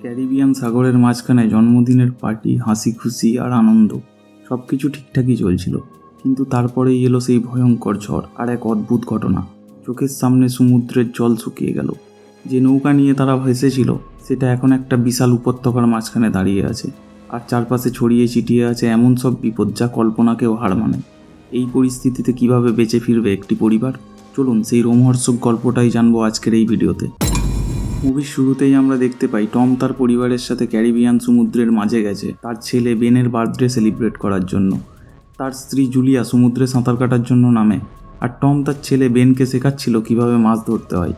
Caribbean সাগরের মাঝখানে জন্মদিনের পার্টি, হাসি খুশি আর আনন্দ সব কিছু ঠিকঠাকই চলছিল। কিন্তু তারপরেই এলো সেই ভয়ঙ্কর ঝড় আর এক অদ্ভুত ঘটনা। চোখের সামনে সমুদ্রের জল শুকিয়ে গেল। যে নৌকা নিয়ে তারা ভেসেছিল সেটা এখন একটা বিশাল উপত্যকার মাঝখানে দাঁড়িয়ে আছে, আর চারপাশে ছড়িয়ে ছিটিয়ে আছে এমন সব বিপদ যা কল্পনাকেও হার মানে। এই পরিস্থিতিতে কিভাবে বেঁচে ফিরবে একটি পরিবার, চলুন সেই রোমহর্ষক গল্পটাই জানবো আজকের এই ভিডিওতে। মুভির শুরুতেই আমরা দেখতে পাই টম তার পরিবারের সাথে ক্যারিবিয়ান সমুদ্রের মাঝে গেছে তার ছেলে বেনের বার্থডে সেলিব্রেট করার জন্য। তার স্ত্রী জুলিয়া সমুদ্রে সাঁতার কাটার জন্য নামে, আর টম তার ছেলে বেনকে শেখাচ্ছিল কিভাবে মাছ ধরতে হয়।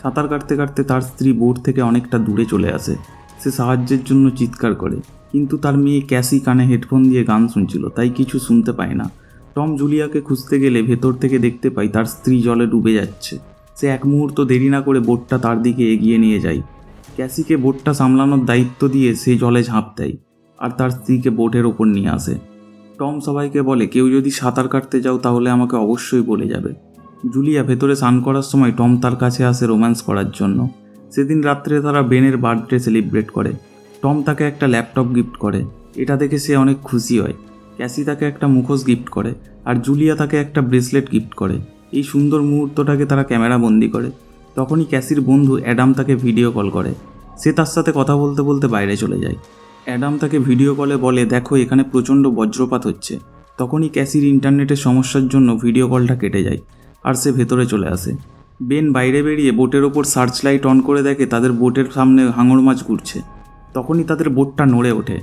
সাঁতার কাটতে কাটতে তার স্ত্রী বোট থেকে অনেকটা দূরে চলে আসে। সে সাহায্যের জন্য চিৎকার করে, কিন্তু তার মেয়ে ক্যাসি কানে হেডফোন দিয়ে গান শুনছিল, তাই কিছু শুনতে পায় না। টম জুলিয়াকে খুঁজতে গেলে ভেতর থেকে দেখতে পাই তার স্ত্রী জলে ডুবে যাচ্ছে। সে এক মুহূর্ত দেরি না করে বোটটা তার দিকে এগিয়ে নিয়ে যায়। ক্যাসিকে বোটটা সামলানোর দায়িত্ব দিয়ে সে জলে ঝাঁপ দেয় আর তার স্ত্রীকে বোটের ওপর নিয়ে আসে। টম সবাইকে বলে, কেউ যদি সাঁতার কাটতে যাও তাহলে আমাকে অবশ্যই বলে যাবে। জুলিয়া ভেতরে স্নান করার সময় টম তার কাছে আসে রোম্যান্স করার জন্য। সেদিন রাত্রে তারা বেনের বার্থডে সেলিব্রেট করে। টম তাকে একটা ল্যাপটপ গিফট করে, এটা দেখে সে অনেক খুশি হয়। ক্যাসি তাকে একটা মুখোশ গিফট করে, আর জুলিয়া তাকে একটা ব্রেসলেট গিফট করে। এই সুন্দর মুহূর্তটাকে তারা ক্যামেরা বন্দি করে। তখনই ক্যাসির বন্ধু অ্যাডাম তাকে ভিডিও কল করে। সে তার সাথে কথা বলতে বলতে বাইরে চলে যায়। অ্যাডাম তাকে ভিডিও কলে বলে, দেখো এখানে প্রচণ্ড বজ্রপাত হচ্ছে। তখনই ক্যাসির ইন্টারনেটের সমস্যার জন্য ভিডিও কলটা কেটে যায়, আর সে ভেতরে চলে আসে। বেন বাইরে বেরিয়ে বোটের ওপর সার্চ লাইট অন করে দেখে তাদের বোটের সামনে হাঙর মাছ ঘুরছে। তখনই তাদের বোটটা নড়ে ওঠে।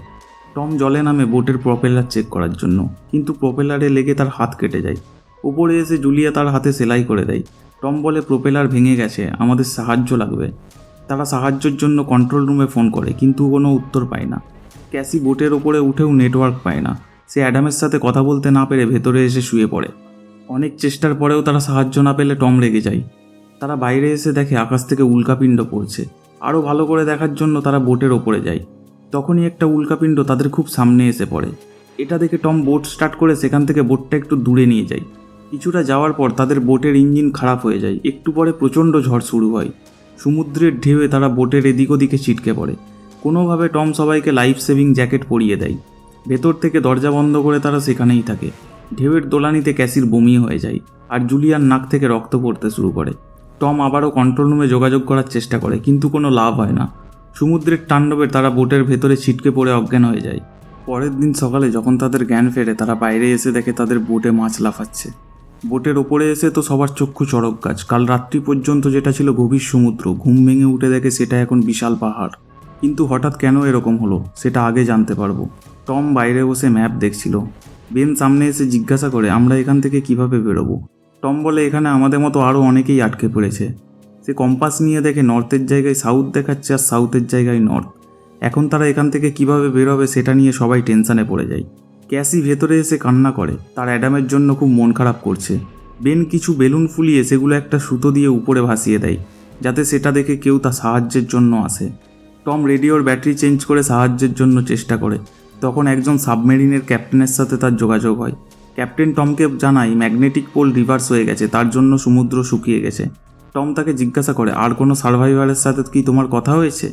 টম জলে নামে বোটের প্রপেলার চেক করার জন্য, কিন্তু প্রপেলারে লেগে তার হাত কেটে যায়। উপরে এসে জুলিয়া তার হাতে সেলাই করে দেয়। টম বলে, প্রপেলার ভেঙে গেছে, আমাদের সাহায্য লাগবে। তারা সাহায্যের জন্য কন্ট্রোল রুমে ফোন করে, কিন্তু কোনো উত্তর পায় না। ক্যাসি বোটের ওপরে উঠেও নেটওয়ার্ক পায় না। সে অ্যাডামের সাথে কথা বলতে না পেরে ভেতরে এসে শুয়ে পড়ে। অনেক চেষ্টার পরেও তারা সাহায্য না পেলে টম রেগে যায়। তারা বাইরে এসে দেখে আকাশ থেকে উল্কাপিণ্ড পড়ছে। আরও ভালো করে দেখার জন্য তারা বোটের ওপরে যায়। তখনই একটা উল্কাপিণ্ড তাদের খুব সামনে এসে পড়ে। এটা দেখে টম বোট স্টার্ট করে সেখান থেকে বোটটা একটু দূরে নিয়ে যায়। কিছুটা যাওয়ার পর তাদের বোটের ইঞ্জিন খারাপ হয়ে যায়। একটু পরে প্রচণ্ড ঝড় শুরু হয়। সমুদ্রের ঢেউয়ে তারা বোটের এদিক ওদিকে ছিটকে পড়ে। কোনোভাবে টম সবাইকে লাইফ সেভিং জ্যাকেট পরিয়ে দেয়। ভেতর থেকে দরজা বন্ধ করে তারা সেখানেই থাকে। ঢেউয়ের দোলানিতে ক্যাসির বমি হয়ে যায়, আর জুলিয়ার নাক থেকে রক্ত পড়তে শুরু করে। টম আবারও কন্ট্রোল রুমে যোগাযোগ করার চেষ্টা করে, কিন্তু কোনো লাভ হয় না। সমুদ্রের তাণ্ডবে তারা বোটের ভেতরে ছিটকে পড়ে অজ্ঞান হয়ে যায়। পরের দিন সকালে যখন তাদের জ্ঞান ফেরে, তারা বাইরে এসে দেখে তাদের বোটে মাছ লাফাচ্ছে। বোটের ওপরে এসে তো সবার চক্ষু চড়ক গাছ। কাল রাত্রি পর্যন্ত যেটা ছিল গভীর সমুদ্র, ঘুম ভেঙে উঠে দেখে সেটা এখন বিশাল পাহাড়। কিন্তু হঠাৎ কেন এরকম হলো সেটা আগে জানতে পারবো। টম বাইরে বসে ম্যাপ দেখছিল। বেন সামনে এসে জিজ্ঞাসা করে, আমরা এখান থেকে কিভাবে বেরোবো? টম বলে, এখানে আমাদের মতো আরও অনেকেই আটকে পড়েছে। সে কম্পাস নিয়ে দেখে নর্থের জায়গায় সাউথ দেখাচ্ছে, আর সাউথের জায়গায় নর্থ। এখন তারা এখান থেকে কিভাবে বেরোবে সেটা নিয়ে সবাই টেনশানে পড়ে যায়। ক্যাসি ভেতরে এসে কান্না করে, তার অ্যাডামের জন্য খুব মন খারাপ করছে। বেন কিছু বেলুন ফুলিয়ে সেগুলো একটা সুতো দিয়ে উপরে ভাসিয়ে দেয়, যাতে সেটা দেখে কেউ তার সাহায্যের জন্য আসে। টম রেডিওর ব্যাটারি চেঞ্জ করে সাহায্যের জন্য চেষ্টা করে। তখন একজন সাবমেরিনের ক্যাপ্টেনের সাথে তার যোগাযোগ হয়। ক্যাপ্টেন টমকে জানায় ম্যাগনেটিক পোল রিভার্স হয়ে গেছে, তার জন্য সমুদ্র শুকিয়ে গেছে। টম তাকে জিজ্ঞাসা করে, আর কোনো সার্ভাইভারের সাথে কি তোমার কথা হয়েছে?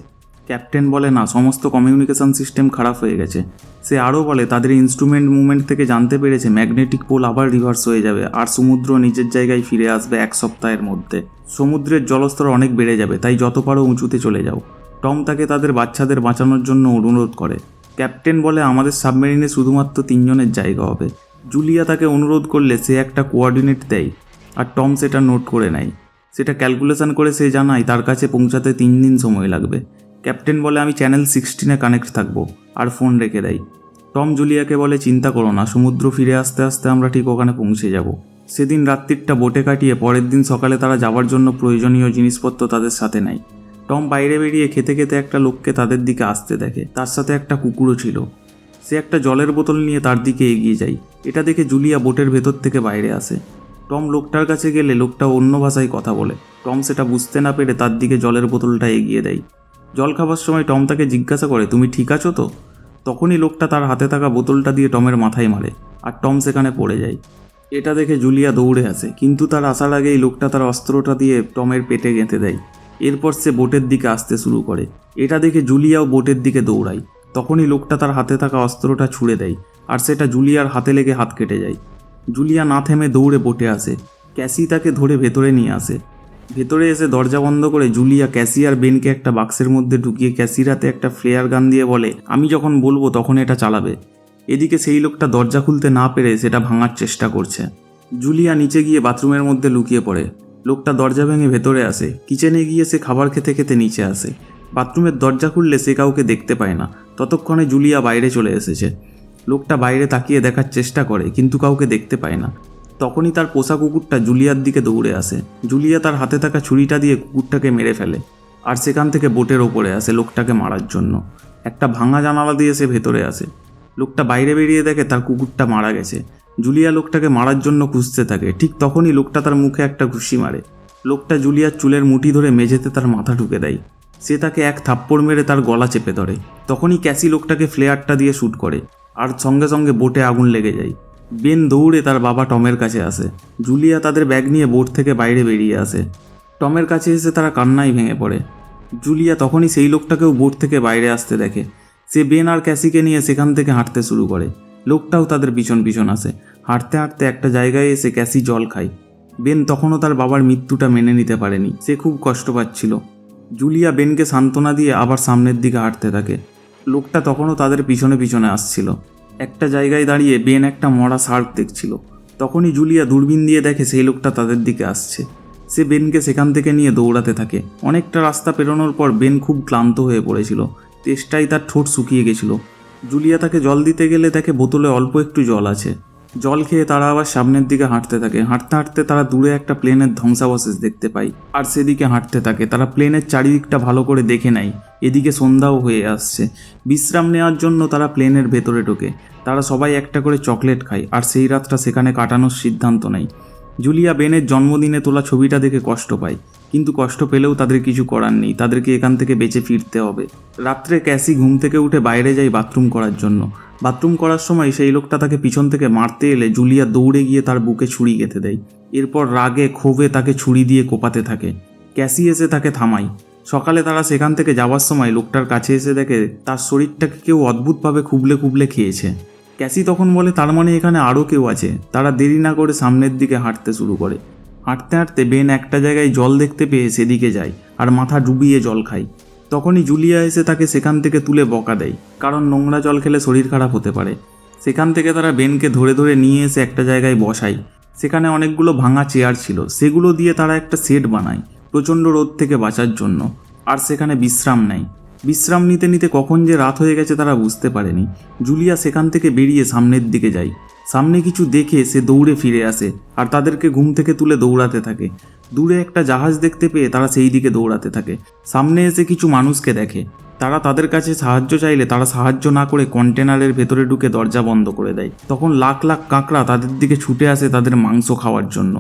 ক্যাপ্টেন বলে, না, সমস্ত কমিউনিকেশন সিস্টেম খারাপ হয়ে গেছে। সে আরও বলে, তাদের ইনস্ট্রুমেন্ট মুভমেন্ট থেকে জানতে পেরেছে ম্যাগনেটিক পোল আবার রিভার্স হয়ে যাবে, আর সমুদ্র নিজের জায়গায় ফিরে আসবে 1 সপ্তাহের মধ্যে। সমুদ্রের জলস্তর অনেক বেড়ে যাবে, তাই যত পারো উঁচুতে চলে যাও। টম তাকে তাদের বাচ্চাদের বাঁচানোর জন্য অনুরোধ করে। ক্যাপ্টেন বলে, আমাদের সাবমেরিনে শুধুমাত্র 3 জনের জায়গা হবে। জুলিয়া তাকে অনুরোধ করলে সে একটা কোঅর্ডিনেট দেয়, আর টম সেটা নোট করে নেয়। সেটা ক্যালকুলেশন করে সে জানায় তার কাছে পৌঁছাতে 3 দিন সময় লাগবে। ক্যাপ্টেন বলে, আমি চ্যানেল 16-এ কানেক্ট থাকবো, আর ফোন রেখে দেয়। টম জুলিয়াকে বলে, চিন্তা করো না, সমুদ্র ফিরে আসতে আসতে আমরা ঠিক ওখানে পৌঁছে যাব। সেদিন রাত্রিটা বোটে কাটিয়ে পরের দিন সকালে তারা যাওয়ার জন্য প্রয়োজনীয় জিনিসপত্র তাদের সাথে নেয়। টম বাইরে বেরিয়ে খেতে খেতে একটা লোককে তাদের দিকে আসতে দেখে। তার সাথে একটা কুকুরও ছিল। সে একটা জলের বোতল নিয়ে তার দিকে এগিয়ে যায়। এটা দেখে জুলিয়া বোটের ভেতর থেকে বাইরে আসে। টম লোকটার কাছে গেলে লোকটা অন্য ভাষায় কথা বলে। টম সেটা বুঝতে না পেরে তার দিকে জলের বোতলটা এগিয়ে দেয়। জল খাবার সময় টম তাকে জিজ্ঞাসা করে, তুমি ঠিক আছো তো? তখনই লোকটা তার হাতে থাকা বোতলটা দিয়ে টমের মাথায় মারে, আর টম সেখানে পড়ে যায়। এটা দেখে জুলিয়া দৌড়ে আসে, কিন্তু তার আসার আগেই লোকটা তার অস্ত্রটা দিয়ে টমের পেটে গেঁথে দেয়। এরপর সে বোটের দিকে আসতে শুরু করে। এটা দেখে জুলিয়াও বোটের দিকে দৌড়ায়। তখনই লোকটা তার হাতে থাকা অস্ত্রটা ছুঁড়ে দেয়, আর সেটা জুলিয়ার হাতে লেগে হাত কেটে যায়। জুলিয়া না থেমে দৌড়ে বোটে আসে। ক্যাসি তাকে ধরে ভেতরে নিয়ে আসে। ভেতরে এসে দরজা বন্ধ করে জুলিয়া ক্যাসি আর বেনকে একটা বাক্সের মধ্যে ঢুকিয়ে ক্যাসির হাতে একটা ফ্লেয়ার গান দিয়ে বলে, আমি যখন বলবো তখন এটা চালাবে। এদিকে সেই লোকটা দরজা খুলতে না পেরে সেটা ভাঙার চেষ্টা করছে। জুলিয়া নিচে গিয়ে বাথরুমের মধ্যে লুকিয়ে পড়ে। লোকটা দরজা ভেঙে ভেতরে আসে। কিচেনে গিয়ে সে খাবার খেতে খেতে নিচে আসে। বাথরুমের দরজা খুললে সে কাউকে দেখতে পায় না। ততক্ষণে জুলিয়া বাইরে চলে এসেছে। লোকটা বাইরে তাকিয়ে দেখার চেষ্টা করে কিন্তু কাউকে দেখতে পায় না। তখনই তার পোষা কুকুরটা জুলিয়ার দিকে দৌড়ে আসে। জুলিয়া তার হাতে থাকা ছুরিটা দিয়ে কুকুরটাকে মেরে ফেলে, আর সেখান থেকে বোটের ওপরে আসে লোকটাকে মারার জন্য। একটা ভাঙা জানালা দিয়ে সে ভেতরে আসে। লোকটা বাইরে বেরিয়ে দেখে তার কুকুরটা মারা গেছে। জুলিয়া লোকটাকে মারার জন্য খুঁজতে থাকে। ঠিক তখনই লোকটা তার মুখে একটা ঘুষি মারে। লোকটা জুলিয়ার চুলের মুঠি ধরে মেঝেতে তার মাথা ঢুকে দেয়। সে তাকে এক থাপ্পড় মেরে তার গলা চেপে ধরে। তখনই ক্যাসি লোকটাকে ফ্লেয়ারটা দিয়ে শ্যুট করে, আর সঙ্গে সঙ্গে বোটে আগুন লেগে যায়। বেন দৌড়ে তার বাবা টমের কাছে আসে। জুলিয়া তাদের ব্যাগ নিয়ে বোট থেকে বাইরে বেরিয়ে আসে। টমের কাছে এসে তারা কান্নায় ভেঙে পড়ে। জুলিয়া তখনই সেই লোকটাকেও বোট থেকে বাইরে আসতে দেখে। সে বেন আর ক্যাসিকে নিয়ে সেখান থেকে হাঁটতে শুরু করে। লোকটাও তাদের পিছন পিছন আসে। হাঁটতে হাঁটতে একটা জায়গায় এসে ক্যাসি জল খায়। বেন তখনও তার বাবার মৃত্যুটা মেনে নিতে পারেনি। সে খুব কষ্ট পাচ্ছিল। জুলিয়া বেনকে সান্ত্বনা দিয়ে আবার সামনের দিকে হাঁটতে থাকে। লোকটা তখনও তাদের পিছনে পিছনে আসছিল। একটা জায়গায় দাঁড়িয়ে বেন একটা মরা শার্ক দেখছিল। তখনই জুলিয়া দূরবীন দিয়ে দেখে সেই লোকটা তাদের দিকে আসছে। সে বেনকে সেখান থেকে নিয়ে দৌড়াতে থাকে। অনেকটা রাস্তা পেরোনোর পর বেন খুব ক্লান্ত হয়ে পড়েছিল। তেষ্টায় তার ঠোঁট শুকিয়ে গেছিল। জুলিয়া তাকে জল দিতে গেলে দেখে বোতলে অল্প একটু জল আছে। জল খেয়ে তারা আবার সামনের দিকে হাঁটতে থাকে। হাঁটতে হাঁটতে তারা দূরে একটা প্লেনের ধ্বংসাবশেষ দেখতে পায়, আর সেদিকে হাঁটতে থাকে। তারা প্লেনের চারিদিকটা ভালো করে দেখে নেয়। এদিকে সন্ধ্যাও হয়ে আসছে। বিশ্রাম নেওয়ার জন্য তারা প্লেনের ভেতরে ঢোকে। তারা সবাই একটা করে চকলেট খায়, আর সেই রাতটা সেখানে কাটানোর সিদ্ধান্ত নেয়। জুলিয়া বেনের জন্মদিনে তোলা ছবিটা দেখে কষ্ট পায়, কিন্তু কষ্ট পেলেও তাদের কিছু করার নেই। তাদেরকে এখান থেকে বেঁচে ফিরতে হবে। রাত্রে ক্যাসি ঘুম থেকে উঠে বাইরে যায় বাথরুম করার জন্য। বাথরুম করার সময় সেই লোকটা তাকে পিছন থেকে মারতে এলে জুলিয়া দৌড়ে গিয়ে তার বুকে ছুরি গেঁথে দেয়। এরপর রাগে ক্ষোভে তাকে ছুরি দিয়ে কোপাতে থাকে। ক্যাসি এসে তাকে থামায়। সকালে তারা সেখান থেকে যাওয়ার সময় লোকটার কাছে এসে দেখে তার শরীরটাকে কেউ অদ্ভুতভাবে খুবলে খুবলে খেয়েছে। ক্যাসি তখন বলে তার মানে এখানে আরও কেউ আছে। তারা দেরি না করে সামনের দিকে হাঁটতে শুরু করে। হাঁটতে হাঁটতে বেন একটা জায়গায় জল দেখতে পেয়ে সেদিকে যায়, আর মাথা ডুবিয়ে জল খায়। তখনই জুলিয়া এসে তাকে সেখান থেকে তুলে বকা দেয়, কারণ নোংরা জল খেলে শরীর খারাপ হতে পারে। সেখান থেকে তারা বেনকে ধরে ধরে নিয়ে এসে একটা জায়গায় বসায়। সেখানে অনেকগুলো ভাঙা চেয়ার ছিল। সেগুলো দিয়ে তারা একটা শেড বানায় প্রচণ্ড রোদ থেকে বাঁচার জন্য, আর সেখানে বিশ্রাম নেয়। বিশ্রাম নিতে নিতে কখন যে রাত হয়ে গেছে তারা বুঝতে পারেনি। জুলিয়া সেখান থেকে বেরিয়ে সামনের দিকে যায়। সামনে কিছু দেখে সে দৌড়ে ফিরে আসে, আর তাদেরকে ঘুম থেকে তুলে দৌড়াতে থাকে। দূরে একটা জাহাজ দেখতে পেয়ে তারা সেই দিকে দৌড়াতে থাকে। সামনে এসে কিছু মানুষকে দেখে। তারা তাদের কাছে সাহায্য চাইলে তারা সাহায্য না করে কন্টেনারের ভেতরে ঢুকে দরজা বন্ধ করে দেয়। তখন লাখ লাখ কাঁকড়া তাদের দিকে ছুটে আসে তাদের মাংস খাওয়ার জন্য।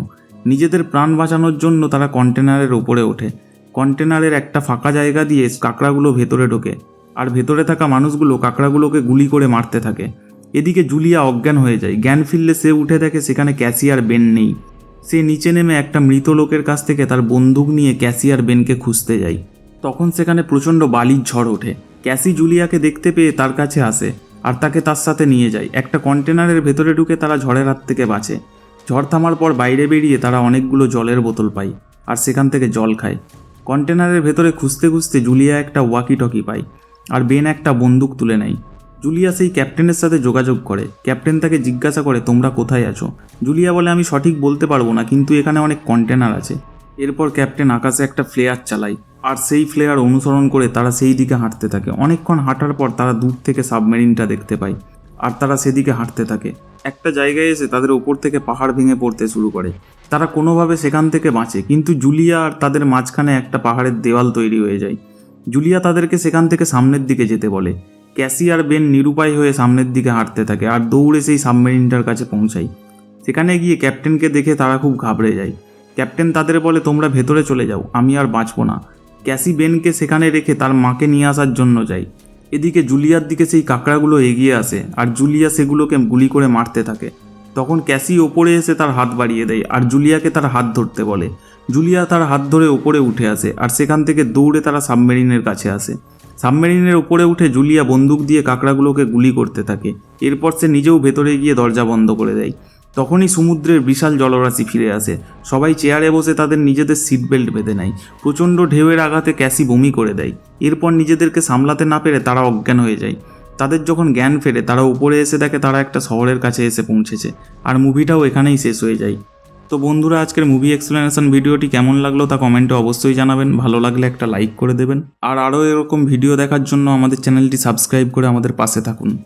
নিজেদের প্রাণ বাঁচানোর জন্য তারা কন্টেনারের ওপরে ওঠে। কন্টেনারের একটা ফাঁকা জায়গা দিয়ে কাঁকড়াগুলো ভেতরে ঢোকে, আর ভেতরে থাকা মানুষগুলো কাঁকড়াগুলোকে গুলি করে মারতে থাকে। এদিকে জুলিয়া অজ্ঞান হয়ে যায়। জ্ঞান ফিরলে সে উঠে দেখে সেখানে ক্যাসি আর বেন নেই। সে নিচে নেমে একটা মৃত লোকের কাছ থেকে তার বন্দুক নিয়ে ক্যাসি আর বেনকে খুঁজতে যায়। তখন সেখানে প্রচণ্ড বালির ঝড় ওঠে। ক্যাসি জুলিয়াকে দেখতে পেয়ে তার কাছে আসে, আর তাকে তার সাথে নিয়ে যায়। একটা কন্টেনারের ভেতরে ঢুকে তারা ঝড়ের হাত থেকে বাঁচে। ঝড় থামার পর বাইরে বেরিয়ে তারা অনেকগুলো জলের বোতল পায়, আর সেখান থেকে জল খায়। কন্টেনারের ভেতরে খুঁজতে খুঁজতে জুলিয়া একটা ওয়াকি টকি পায়, আর বেন একটা বন্দুক তুলে নেয়। জুলিয়া সেই ক্যাপ্টেনের সাথে যোগাযোগ করে। ক্যাপ্টেন তাকে জিজ্ঞাসা করে তোমরা কোথায় আছো। জুলিয়া বলে আমি সঠিক বলতে পারবো না, কিন্তু এখানে অনেক কন্টেনার আছে। এরপর ক্যাপ্টেন আকাশে একটা ফ্লেয়ার চালায়, আর সেই ফ্লেয়ার অনুসরণ করে তারা সেই দিকে হাঁটতে থাকে। অনেকক্ষণ হাঁটার পর তারা দূর থেকে সাবমেরিনটা দেখতে পায়, আর তারা সেদিকে হাঁটতে থাকে। একটা জায়গায় এসে তাদের ওপর থেকে পাহাড় ভেঙে পড়তে শুরু করে। তারা কোনোভাবে সেখান থেকে বাঁচে, কিন্তু জুলিয়া আর তাদের মাঝখানে একটা পাহাড়ের দেওয়াল তৈরি হয়ে যায়। জুলিয়া তাদেরকে সেখান থেকে সামনের দিকে যেতে বলে। ক্যাসি আর বেন নিরুপায় হয়ে সামনের দিকে হাঁটতে থাকে, আর দৌড়ে সেই সাবমেরিনটার কাছে পৌঁছায়। সেখানে গিয়ে ক্যাপ্টেনকে দেখে তারা খুব ঘাবড়ে যায়। ক্যাপ্টেন তাদের বলে তোমরা ভেতরে চলে যাও, আমি আর বাঁচবো না। ক্যাসি বেনকে সেখানে রেখে তার মাকে নিয়ে আসার জন্য যায়। এদিকে জুলিয়ার দিকে সেই কাঁকড়াগুলো এগিয়ে আসে, আর জুলিয়া সেগুলোকে গুলি করে মারতে থাকে। তখন ক্যাসি ওপরে এসে তার হাত বাড়িয়ে দেয়, আর জুলিয়াকে তার হাত ধরতে বলে। জুলিয়া তার হাত ধরে ওপরে উঠে আসে আর সেখান থেকে দৌড়ে তারা সাবমেরিনের কাছে আসে। সাবমেরিনের উপরে উঠে জুলিয়া বন্দুক দিয়ে কাঁকড়াগুলোকে গুলি করতে থাকে। এরপর সে নিজেও ভেতরে গিয়ে দরজা বন্ধ করে দেয়। তখনই সমুদ্রের বিশাল জলরাশি ফিরে আসে। সবাই চেয়ারে বসে তাদের নিজেদের সিট বেল্ট বেঁধে নেয়। প্রচণ্ড ঢেউয়ের আঘাতে ক্যাসি বমি করে দেয়। এরপর নিজেদেরকে সামলাতে না পেরে তারা অজ্ঞান হয়ে যায়। তাদের যখন জ্ঞান ফেরে তারা উপরে এসে দেখে তারা একটা শহরের কাছে এসে পৌঁছেছে। আর মুভিটাও এখানেই শেষ হয়ে যায়। তো বন্ধুরা, আজকের মুভি এক্সপ্লেনেশন ভিডিওটি কেমন লাগলো তা কমেন্টে অবশ্যই জানাবেন। ভালো লাগলে একটা লাইক করে দেবেন। আর আরও এরকম ভিডিও দেখার জন্য আমাদের চ্যানেলটি সাবস্ক্রাইব করে আমাদের পাশে থাকুন।